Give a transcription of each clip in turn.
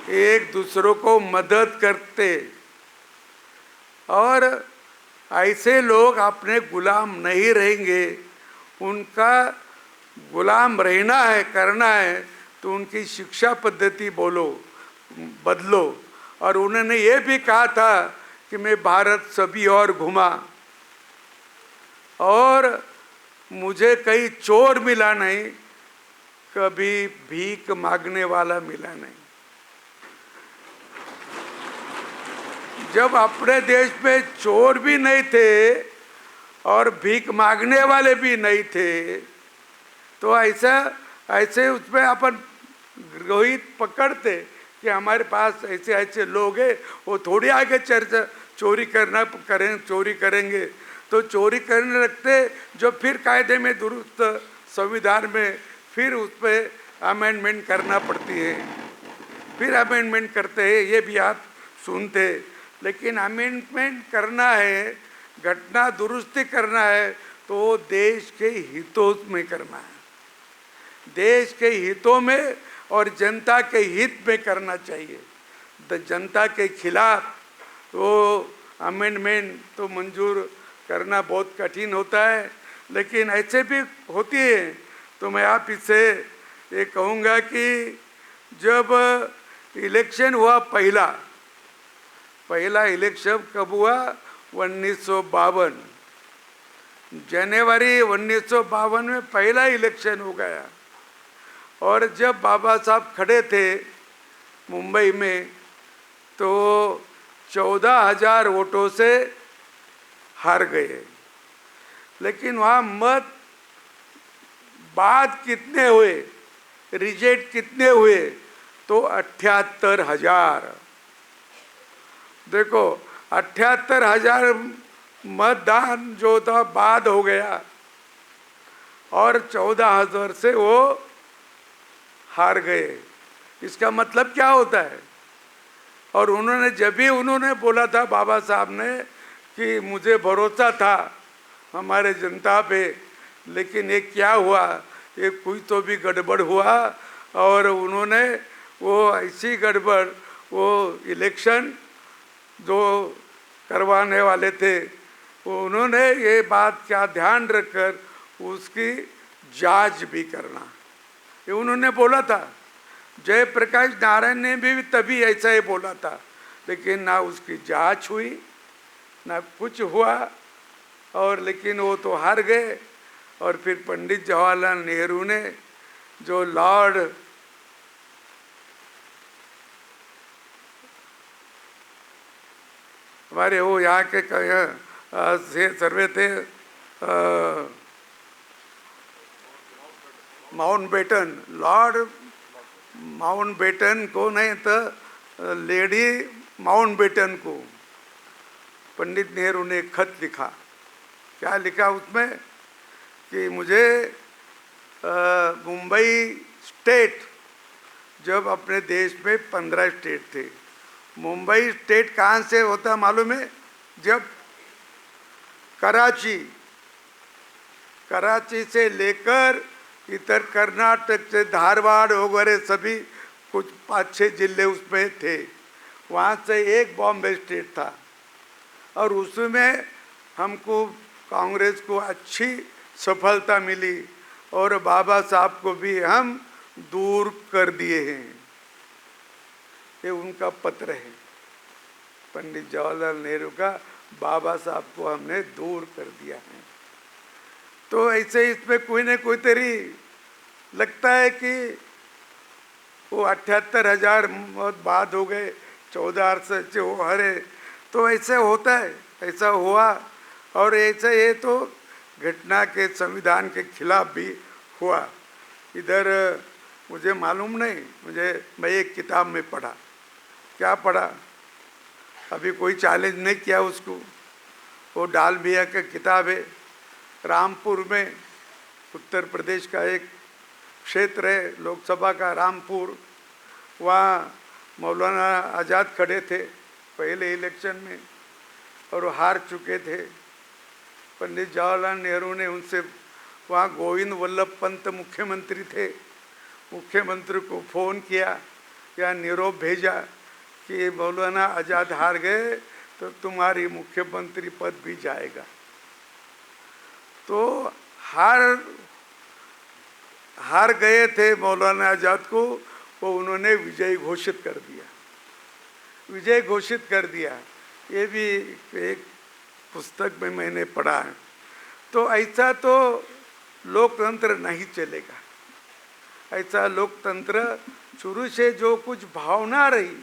एक दूसरों को मदद करते। और ऐसे लोग अपने गुलाम नहीं रहेंगे, उनका गुलाम रहना है, करना है तो उनकी शिक्षा पद्धति बदलो। और उन्होंने ये भी कहा था कि मैं भारत सभी और घुमा और मुझे कहीं चोर मिला नहीं, कभी भीख मांगने वाला मिला नहीं। जब अपने देश में चोर भी नहीं थे और भीख मांगने वाले भी नहीं थे, तो ऐसे उसमें अपन रोहित पकड़ते कि हमारे पास ऐसे ऐसे लोग हैं, वो थोड़ी आगे चर्चा चोरी करेंगे तो चोरी करने लगते, जो फिर कायदे में दुरुस्त संविधान में फिर उस पर अमेंडमेंट करना पड़ती है, फिर अमेंडमेंट करते हैं, ये भी आप सुनते। लेकिन अमेंडमेंट करना है, घटना दुरुस्ती करना है तो देश के हितों में करना है, देश के हितों में और जनता के हित में करना चाहिए। जनता के खिलाफ वो अमेंडमेंट तो मंजूर करना बहुत कठिन होता है, लेकिन ऐसे भी होती है। तो मैं आप इससे ये कहूँगा कि जब इलेक्शन हुआ, पहला इलेक्शन कब हुआ? 1952, जनवरी 1952 में पहला इलेक्शन हो गया। और जब बाबा साहब खड़े थे मुंबई में तो 14,000 वोटों से हार गए। लेकिन वहाँ मत बाद कितने हुए, रिजेक्ट कितने हुए? तो 78,000। देखो 78,000 मतदान जो था बाद हो गया और 14,000 से वो हार गए। इसका मतलब क्या होता है? और उन्होंने बोला था बाबा साहब ने कि मुझे भरोसा था हमारे जनता पे, लेकिन ये क्या हुआ, ये कोई तो भी गड़बड़ हुआ। और उन्होंने वो ऐसी गड़बड़, वो इलेक्शन जो करवाने वाले थे उन्होंने ये बात का ध्यान रखकर उसकी जांच भी करना, ये उन्होंने बोला था। जयप्रकाश नारायण ने भी तभी ऐसा ही बोला था, लेकिन ना उसकी जांच हुई ना कुछ हुआ, और लेकिन वो तो हार गए। और फिर पंडित जवाहरलाल नेहरू ने जो लॉर्ड हमारे वो यहाँ के सर्वे थे माउंटबेटन, लॉर्ड माउंटबेटन को नहीं तो लेडी माउंटबेटन को पंडित नेहरू ने खत लिखा। क्या लिखा उसमें कि मुझे मुंबई स्टेट, जब अपने देश में 15 स्टेट थे, मुंबई स्टेट कहाँ से होता मालूम है? जब कराची से लेकर इधर कर्नाटक से धारवाड़ वगैरह सभी कुछ 5-6 जिले उसमें थे, वहाँ से एक बॉम्बे स्टेट था। और उसमें हमको कांग्रेस को अच्छी सफलता मिली और बाबा साहब को भी हम दूर कर दिए हैं। ये उनका पत्र है, पंडित जवाहरलाल नेहरू का, बाबा साहब को हमने दूर कर दिया है। तो ऐसे इसमें कोई न कोई तरी लगता है कि वो 78,000 बाद हो गए, 14 से वो हरे, तो ऐसे होता है, ऐसा हुआ। और ऐसे ये तो घटना के संविधान के खिलाफ भी हुआ। इधर मुझे मालूम नहीं, मैं एक किताब में पढ़ा, क्या पढ़ा, अभी कोई चैलेंज नहीं किया उसको, वो डालमिया का किताब है। रामपुर में, उत्तर प्रदेश का एक क्षेत्र है लोकसभा का, रामपुर, वहाँ मौलाना आज़ाद खड़े थे पहले इलेक्शन में और वो हार चुके थे। पंडित जवाहरलाल नेहरू ने उनसे, वहाँ गोविंद वल्लभ पंत मुख्यमंत्री थे, मुख्यमंत्री को फ़ोन किया या नीरव भेजा कि मौलाना आज़ाद हार गए तो तुम्हारी मुख्यमंत्री पद भी जाएगा। तो हार गए थे मौलाना आज़ाद को, वो उन्होंने विजयी घोषित कर दिया, विजय घोषित कर दिया। ये भी एक पुस्तक में मैंने पढ़ा है। तो ऐसा तो लोकतंत्र नहीं चलेगा। ऐसा लोकतंत्र शुरू से जो कुछ भावना रही,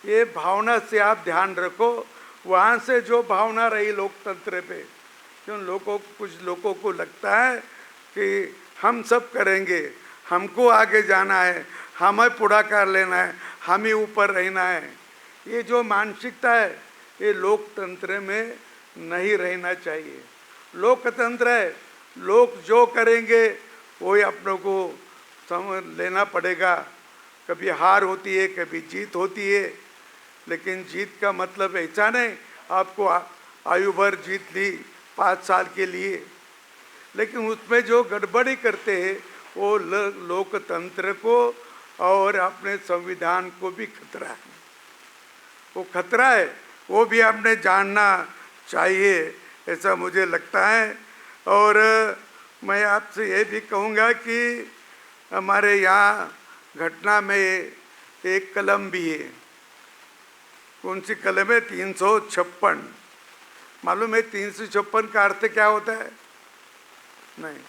ये भावना से आप ध्यान रखो, वहाँ से जो भावना रही लोकतंत्र पे, क्यों कुछ लोगों को लगता है कि हम सब करेंगे, हमको आगे जाना है, हमें पूरा कर लेना है, हम ही ऊपर रहना है। ये जो मानसिकता है ये लोकतंत्र में नहीं रहना चाहिए। लोकतंत्र है, लोग जो करेंगे वही अपनों को समझ लेना पड़ेगा। कभी हार होती है, कभी जीत होती है, लेकिन जीत का मतलब ऐसा नहीं आपको आयु भर जीत ली 5 साल के लिए, लेकिन उसमें जो गड़बड़ी करते हैं वो लोकतंत्र को और अपने संविधान को भी खतरा है। वो खतरा है, वो भी आपने जानना चाहिए, ऐसा मुझे लगता है। और मैं आपसे ये भी कहूँगा कि हमारे यहाँ घटना में एक कलम भी है। कौन सी कलम है? 356। मालूम है 356 का अर्थ क्या होता है? नहीं,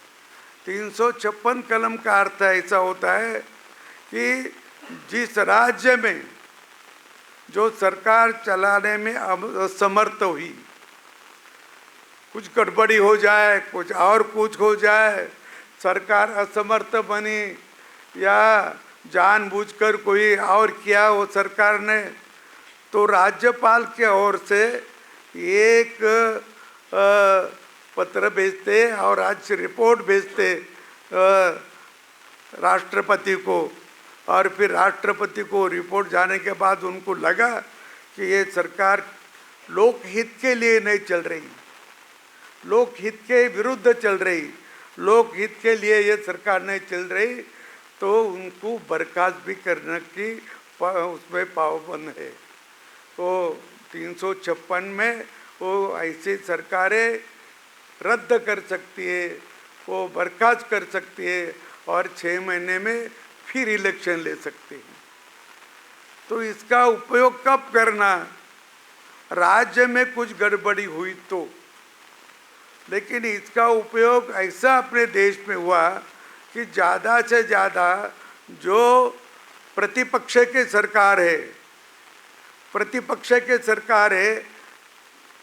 356 कलम का अर्थ ऐसा होता है कि जिस राज्य में जो सरकार चलाने में असमर्थ हुई, कुछ गड़बड़ी हो जाए, कुछ और कुछ हो जाए, सरकार असमर्थ बनी या जानबूझकर कोई और किया वो सरकार ने, तो राज्यपाल के ओर से एक पत्र भेजते और आज रिपोर्ट भेजते राष्ट्रपति को, और फिर राष्ट्रपति को रिपोर्ट जाने के बाद उनको लगा कि ये सरकार लोकहित के लिए नहीं चल रही, लोकहित के विरुद्ध चल रही, लोकहित के लिए ये सरकार नहीं चल रही, तो उनको बर्खास्त भी करने की उसमें पाबंद है। तो 356 में वो ऐसी सरकारें रद्द कर सकती है, वो बर्खास्त कर सकती है और 6 महीने में फिर इलेक्शन ले सकती है। तो इसका उपयोग कब करना? राज्य में कुछ गड़बड़ी हुई तो, लेकिन इसका उपयोग ऐसा अपने देश में हुआ कि ज़्यादा से ज़्यादा जो प्रतिपक्ष के सरकार है, प्रतिपक्ष के सरकार है,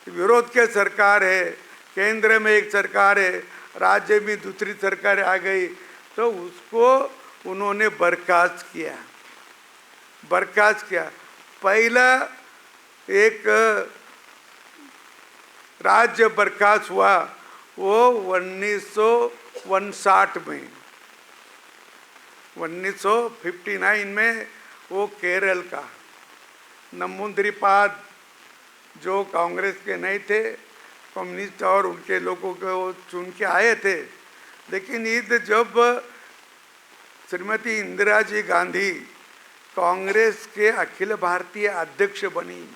विरोध के सरकार है, केंद्र में एक सरकार है, राज्य में दूसरी सरकार आ गई, तो उसको उन्होंने बर्खास्त किया, बर्खास्त किया। पहला एक राज्य बर्खास्त हुआ वो 1959 में, 1959 में वो केरल का नंबूदिरिपाद, जो कांग्रेस के नहीं थे, कम्युनिस्ट और उनके लोगों को चुन के आए थे, लेकिन जब श्रीमती इंदिरा जी गांधी कांग्रेस के अखिल भारतीय अध्यक्ष बनी,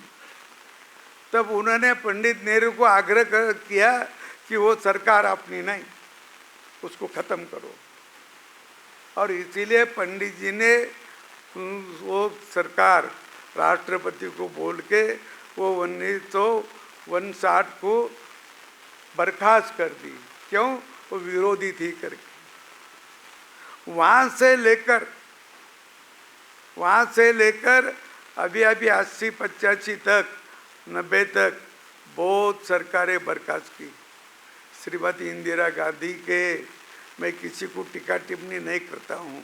तब उन्होंने पंडित नेहरू को आग्रह किया कि वो सरकार अपनी नहीं, उसको ख़त्म करो। और इसीलिए पंडित जी ने वो सरकार राष्ट्रपति को बोल के वो 1959 को बर्खास्त कर दी। क्यों? वो विरोधी थी करके। वहाँ से लेकर अभी 80, 85 तक, 90 तक बहुत सरकारें बर्खास्त की। श्रीमती इंदिरा गांधी के मैं किसी को टीका टिप्पणी नहीं करता हूँ,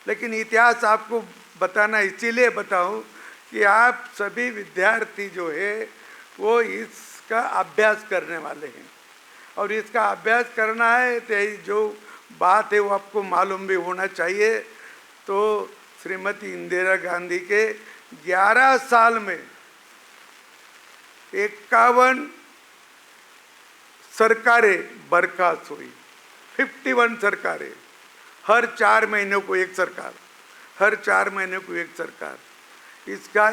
लेकिन इतिहास आपको बताना इसीलिए बताऊँ कि आप सभी विद्यार्थी जो है वो इसका अभ्यास करने वाले हैं, और इसका अभ्यास करना है तो जो बात है वो आपको मालूम भी होना चाहिए। तो श्रीमती इंदिरा गांधी के 11 साल में 51 सरकारें बर्खास्त हुई, 51 सरकारें, हर 4 महीनों को एक सरकार हर 4 महीने को एक सरकार। इसका